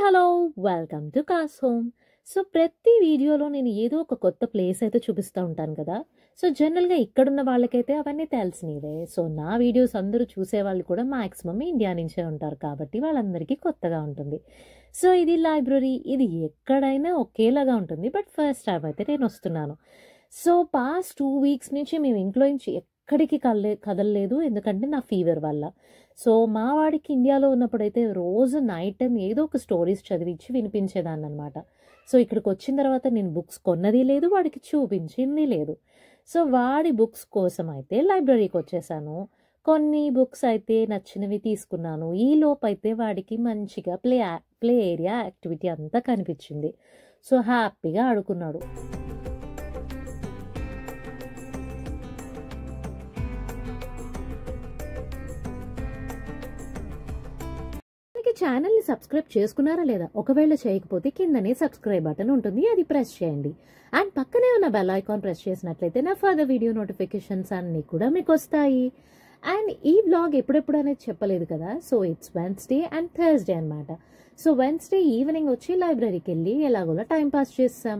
Hello! Welcome to cos home. So, ప్రతి వీడియోలో నేను ఏదో ఒక కొత్త ప్లేస్ అయితే చూపిస్తూ ఉంటాను కదా! సో, జనరల్‌గా ఇక్కడున్న వాళ్ళకైతే అవన్నీ తెలిసినవే. సో, నా వీడియోస్ అందరూ చూసేవాళ్ళు కూడా మాక్సిమం ఇండియా నుంచే ఉంటారు కాబట్టి వాళ్ళందరికీ కొత్తగా ఉంటుంది. సో, ఇది లైబ్రరీ. ఇది ఎక్కడైనా ఒకేలాగా ఉంటుంది. బట్ ఫస్ట్ టైమ్ అయితే నేనొస్తున్నాను. సో, పాస్ట్ 2 వీక్స్ నుంచి మేము ఇంట్లో నుంచి ఎక్కడికి కదలలేదు. ఎందుకంటే నా ఫీవర్ వల్ల. సో, మా వాడికి ఇండియాలో ఉన్నప్పుడైతే రోజు నైట్ టైమ్ ఏదో ఒక స్టోరీస్ చదివించి వినిపించేదాన్ననమాట. సో, ఇక్కడికొచ్చిన తర్వాత నేను బుక్స్ కొన్నది లేదు, వాడికి చూపించింది లేదు. సో, వాడి బుక్స్ కోసం అయితే లైబ్రరీకొచ్చేసాను. కొన్ని బుక్స్ అయితే నచ్చినవి తీసుకున్నాను. ఈలోపైతే వాడికి మంచిగా ప్లే ఏరియా యాక్టివిటీ అంతా కనిపించింది. సో, హ్యాపీగా ఆడుకున్నాడు. ఛానల్ని సబ్స్క్రైబ్ చేసుకున్నారా లేదా? ఒకవేళ చేయకపోతే కిందనే సబ్స్క్రైబ్ బటన్ ఉంటుంది, అది ప్రెస్ చేయండి. అండ్ పక్కనే ఉన్న బెల్ ఐకాన్ ప్రెస్ చేసినట్లయితే నా ఫర్దర్ వీడియో నోటిఫికేషన్స్ అన్నీ కూడా మీకు వస్తాయి. అండ్ ఈ వ్లాగ్ ఎప్పుడెప్పుడు అనేది చెప్పలేదు కదా. So it's Wednesday and Thursday అనమాట. సో వెన్స్డే ఈవినింగ్ వచ్చి లైబ్రరీకి వెళ్ళి ఎలాగోలా టైంపాస్ చేస్తాం.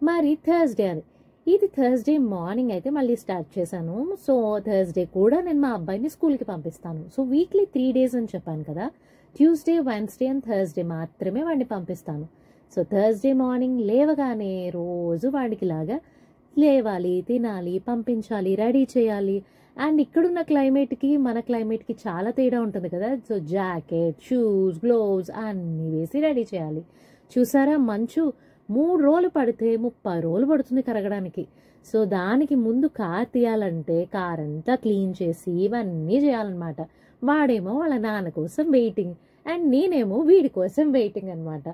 మరి థర్స్డే ఇది థర్స్డే మార్నింగ్ అయితే మళ్ళీ స్టార్ట్ చేశాను. సో థర్స్డే కూడా నేను మా అబ్బాయిని స్కూల్కి పంపిస్తాను. సో వీక్లీ 3 days అని చెప్పాను కదా. ట్యూస్డే, వెన్స్డే అండ్ థర్స్డే మాత్రమే వాడిని పంపిస్తాను. సో థర్స్డే మార్నింగ్ లేవగానే రోజు వాడికి లాగా లేవాలి, తినాలి, పంపించాలి, రెడీ చేయాలి. అండ్ ఇక్కడున్న క్లైమేట్కి మన క్లైమేట్కి చాలా తేడా ఉంటుంది కదా. సో జాకెట్, షూస్, గ్లోవ్స్ అన్నీ వేసి రెడీ చేయాలి. చూసారా, మంచు 3 రోజులు పడితే 30 రోజులు పడుతుంది కరగడానికి. సో దానికి ముందు కార్ తీయాలంటే కార్ అంతా క్లీన్ చేసి ఇవన్నీ చేయాలన్నమాట. వాడేమో వాళ్ళ నాన్న కోసం వెయిటింగ్ అండ్ నేనేమో వీడి కోసం వెయిటింగ్ అనమాట.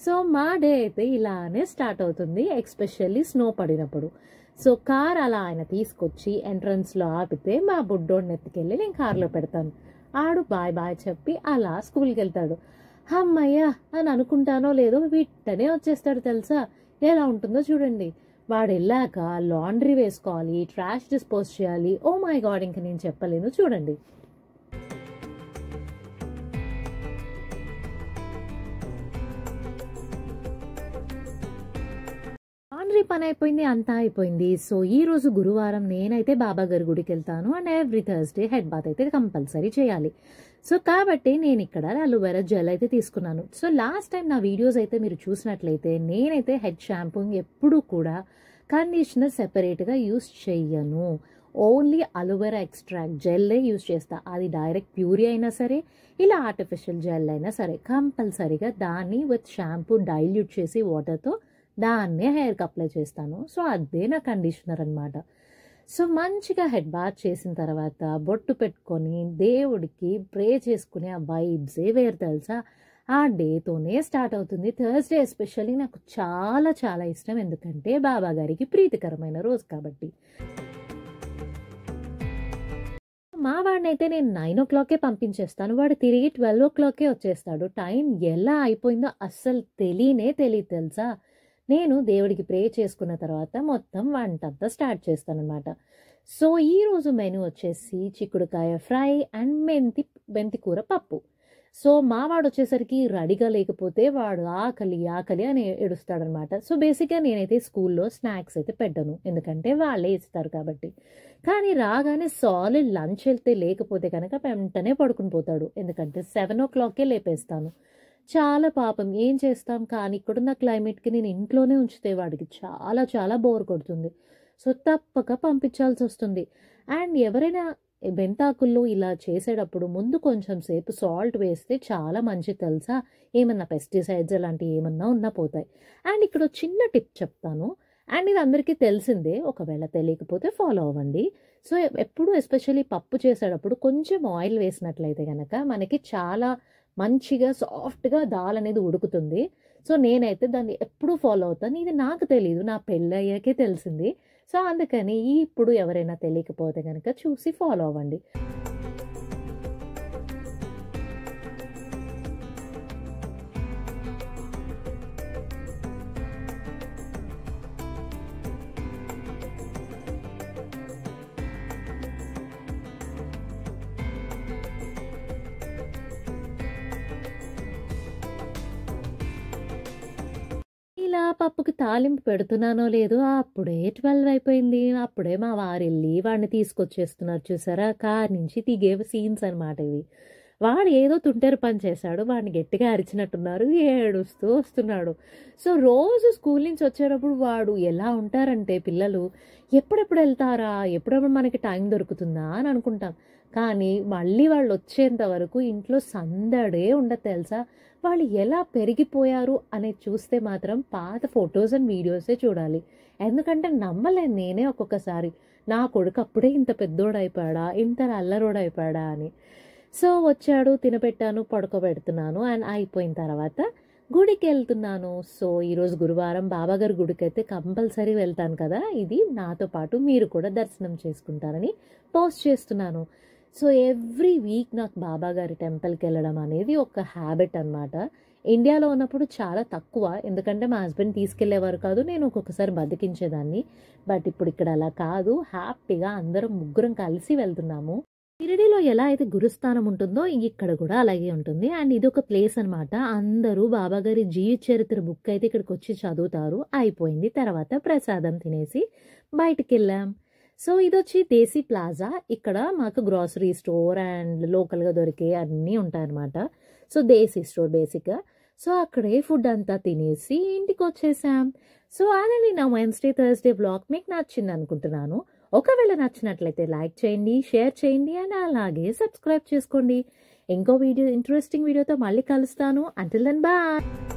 సో మా డే అయితే ఇలానే స్టార్ట్ అవుతుంది, ఎక్స్పెషల్లీ స్నో పడినప్పుడు. సో కార్ అలా ఆయన తీసుకొచ్చి ఎంట్రన్స్లో ఆపితే మా బుడ్డోడిని ఎత్తుకెళ్ళి నేను కార్లో పెడతాను. ఆడు బాయ్ బాయ్ చెప్పి అలా స్కూల్కి వెళ్తాడు. అమ్మయ్య అని అనుకుంటానో లేదో వెంటనే వచ్చేస్తాడు. తెలుసా ఎలా ఉంటుందో చూడండి. వాడు వెళ్ళాక లాండ్రీ వేసుకోవాలి, ట్రాష్ డిస్పోజ్ చేయాలి. ఓ మై గాడ్, ఇంక నేను చెప్పలేను, చూడండి. లాండ్రీ పని అయిపోయింది, అంతా అయిపోయింది. సో ఈ రోజు గురువారం నేనైతే బాబా గారి గుడికి వెళ్తాను. And every Thursday head bath అయితే కంపల్సరీ చేయాలి. సో కాబట్టి నేను ఇక్కడ అలోవెరా జెల్ అయితే తీసుకున్నాను. సో లాస్ట్ టైం నా వీడియోస్ అయితే మీరు చూసినట్లయితే నేనైతే హెడ్ షాంపూయింగ్ ఎప్పుడూ కూడా కండిషనర్ సెపరేట్గా యూస్ చెయ్యను. ఓన్లీ అలోవెరా ఎక్స్ట్రాక్ట్ జెల్లే యూస్ చేస్తా. అది డైరెక్ట్ ప్యూరీ అయినా సరే, ఇలా ఆర్టిఫిషియల్ జెల్ అయినా సరే, కంపల్సరీగా దాన్ని విత్ షాంపూ డైల్యూట్ చేసి వాటర్తో దాన్నే హెయిర్కి అప్లై చేస్తాను. సో అదే నా కండిషనర్ అనమాట. సో మంచిగా హెడ్ బాత్ చేసిన తర్వాత బొట్టు పెట్టుకొని దేవుడికి ప్రే చేసుకునే ఆ వైబ్సే వేరు తెలుసా. ఆ డేతోనే స్టార్ట్ అవుతుంది. థర్స్డే ఎస్పెషల్లీ నాకు చాలా చాలా ఇష్టం, ఎందుకంటే బాబా గారికి ప్రీతికరమైన రోజు కాబట్టి. మా వాడినైతే నేను 9 o'clockకే పంపించేస్తాను. వాడు తిరిగి 12 o'clockకే వచ్చేస్తాడు. టైం ఎలా అయిపోయిందో అస్సలు తెలియదు తెలుసా. నేను దేవుడికి ప్రే చేసుకున్న తర్వాత మొత్తం వంటంతా స్టార్ట్ చేస్తానన్నమాట. సో ఈరోజు మెనూ వచ్చేసి చిక్కుడుకాయ ఫ్రై అండ్ మెంతి కూర పప్పు. సో మా వాడు వచ్చేసరికి రెడీగా లేకపోతే వాడు ఆకలి ఆకలి అని ఏడుస్తాడనమాట. సో బేసిక్గా నేనైతే స్కూల్లో స్నాక్స్ అయితే పెట్టను, ఎందుకంటే వాళ్ళే ఇస్తారు కాబట్టి. కానీ రాగానే సాలిడ్ లంచ్ వెళ్తే లేకపోతే కనుక వెంటనే పడుకుని పోతాడు, ఎందుకంటే 7 o'clockకే లేపేస్తాను. చాలా పాపం, ఏం చేస్తాం. కానీ ఇక్కడున్న క్లైమేట్కి నేను ఇంట్లోనే ఉంచితే వాడికి చాలా చాలా బోర్ కొడుతుంది. సో తప్పక పంపించాల్సి వస్తుంది. అండ్ ఎవరైనా బెంతాకుల్లో ఇలా చేసేటప్పుడు ముందు కొంచెం సేపు సాల్ట్ వేస్తే చాలా మంచిది తెలుసా. ఏమన్నా పెస్టిసైడ్స్ అలాంటివి ఏమన్నా ఉన్నా పోతాయి. అండ్ ఇక్కడ చిన్న టిప్ చెప్తాను, అండ్ ఇది అందరికీ తెలిసిందే, ఒకవేళ తెలియకపోతే ఫాలో అవ్వండి. సో ఎప్పుడు ఎస్పెషల్లీ పప్పు చేసేటప్పుడు కొంచెం ఆయిల్ వేసినట్లయితే కనుక మనకి చాలా మంచిగా సాఫ్ట్గా దాల్ అనేది ఉడుకుతుంది. సో నేనైతే దాన్ని ఎప్పుడూ ఫాలో అవుతాను. ఇది నాకు తెలీదు, నా పెళ్ళయ్యాకే తెలిసింది. సో అందుకని ఇప్పుడు ఎవరైనా తెలియకపోతే కనుక చూసి ఫాలో అవ్వండి. పప్పుకి తాలింపు పెడుతున్నానో లేదో అప్పుడే 12 అయిపోయింది. అప్పుడే మా వారెళ్ళి వాడిని తీసుకొచ్చేస్తున్నారు చూసారా? కారు నుంచి దిగే సీన్స్ అనమాట ఇవి. వాడు ఏదో తుంటరి పని చేశాడు. వాడిని గట్టిగా అరిచినట్టున్నారు. ఏడుస్తూ వస్తున్నాడు. సో, రోజు స్కూల్ నుంచి వచ్చేటప్పుడు వాడు ఎలా ఉంటారంటే పిల్లలు, ఎప్పుడెప్పుడు వెళ్తారా? ఎప్పుడెప్పుడు మనకి టైం దొరుకుతుందా అని అనుకుంటాం. కానీ మళ్ళీ వాళ్ళు వచ్చేంత వరకు ఇంట్లో సందడే ఉండదు తెలుసా? వాళ్ళు ఎలా పెరిగిపోయారు అనేది చూస్తే మాత్రం పాత ఫొటోస్ అండ్ వీడియోసే చూడాలి. ఎందుకంటే నమ్మలేను నేనే ఒక్కొక్కసారి. నా కొడుకు అప్పుడే ఇంత పెద్దోడైపోయాడా? ఇంత అల్లరోడైపోయాడా అని. సో, వచ్చాడు, తినపెట్టాను, పడుకోబెడుతున్నాను అండ్ అయిపోయిన తర్వాత గుడికి వెళ్తున్నాను. సో, ఈరోజు గురువారం బాబాగారి గుడికి అయితే కంపల్సరీ వెళ్తాను కదా! ఇది నాతో పాటు మీరు కూడా దర్శనం చేసుకుంటారని పోస్ట్ చేస్తున్నాను. సో, ఎవ్రీ వీక్ నాకు బాబాగారి టెంపుల్కి వెళ్ళడం అనేది ఒక హ్యాబిట్ అనమాట. ఇండియాలో ఉన్నప్పుడు చాలా తక్కువ. ఎందుకంటే మా హస్బెండ్ తీసుకెళ్లేవారు కాదు. నేను ఒక్కొక్కసారి బతికించేదాన్ని. బట్ ఇప్పుడు ఇక్కడ అలా కాదు. హ్యాపీగా అందరం ముగ్గురం కలిసి వెళ్తున్నాము. షిరిడీలో ఎలా అయితే గురుస్థానం ఉంటుందో ఇక్కడ కూడా అలాగే ఉంటుంది. అండ్ ఇది ఒక ప్లేస్ అనమాట. అందరూ బాబాగారి జీవిత చరిత్ర బుక్ అయితే ఇక్కడికి వచ్చి చదువుతారు. అయిపోయింది. తర్వాత ప్రసాదం తినేసి బయటికి వెళ్ళాం. సో, ఇదొచ్చి దేశీ ప్లాజా. ఇక్కడ మాకు గ్రాసరీ స్టోర్ అండ్ లోకల్గా దొరికే అన్నీ ఉంటాయన్నమాట. సో, దేశీ స్టోర్ బేసిక్గా. సో, అక్కడే ఫుడ్ అంతా తినేసి ఇంటికి వచ్చేసాం. సో, అదండి నా వెన్స్డే థర్స్డే వ్లాగ్ మీకు నచ్చింది అనుకుంటున్నాను. ఒకవేళ నచ్చినట్లయితే లైక్ చేయండి, షేర్ చేయండి అండ్ అలాగే సబ్స్క్రైబ్ చేసుకోండి. ఇంకో ఇంట్రెస్టింగ్ వీడియోతో మళ్ళీ కలుస్తాను. Until then bye.